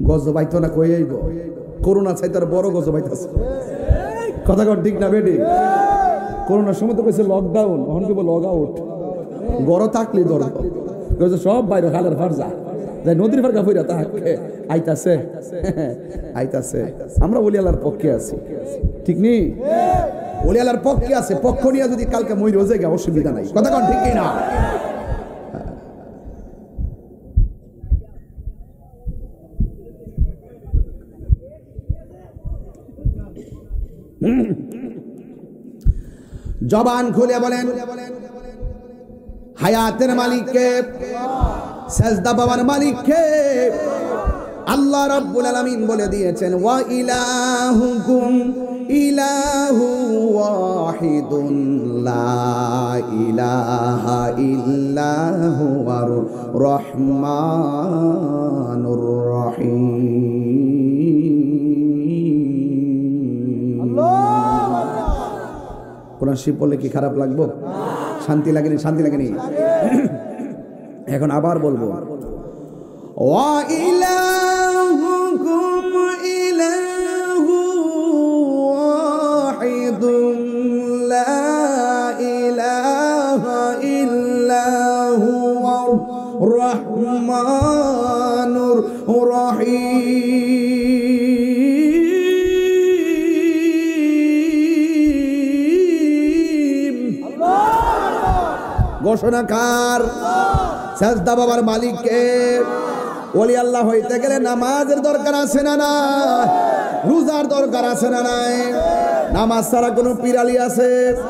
গজবাইতো না কই আইব করোনা চাই তার বড় গজবাইতাছে কথা কর ঠিক না বেটি করোনার সময় তো কইছে লকডাউন এখন কি লগ আউট গড় থাকলি ধর কইছে সব বাইরে খালের ফারজা যাই নদীর ফারকা ফইরা তাকে আইতাছে আইতাছে আমরা ওলি আল্লাহর পক্ষে আছি ঠিক নি ওলি আল্লাহর পক্ষে আছে পক্ষ নিয়ে যদি কালকে মই রোজে গে অসুবিধা নাই কথা কন ঠিক কি না জবান খুলে বলেন হায়াতের মালিককে সাজদা পাওয়ার মালিককে আল্লাহ রাব্বুল আলামিন বলে দিয়েছেন ওয়া ইলাহুকুম ইলাহু ওয়াহিদুন লা ইলাহা ইল্লা হুয়ার রহমানুর রহিম কোরআন শরীফ বললে কি খারাপ লাগবে শান্তি লাগেনি শান্তি লাগেনি এখন আবার বলবো ওয়া ইলাহুকুম ইলাহু ওয়াহিদুন লা ইলাহা ইল্লা হুয়ার রহমানুর রহিম ঘোষণাকার সাজদা বাবার মালিককে ওলি আল্লাহ হইতে গেলে নামাজের দরকার আছে না না রোজার দরকার আছে না নাই নামাজ ছাড়া কোনো পিরালি আছে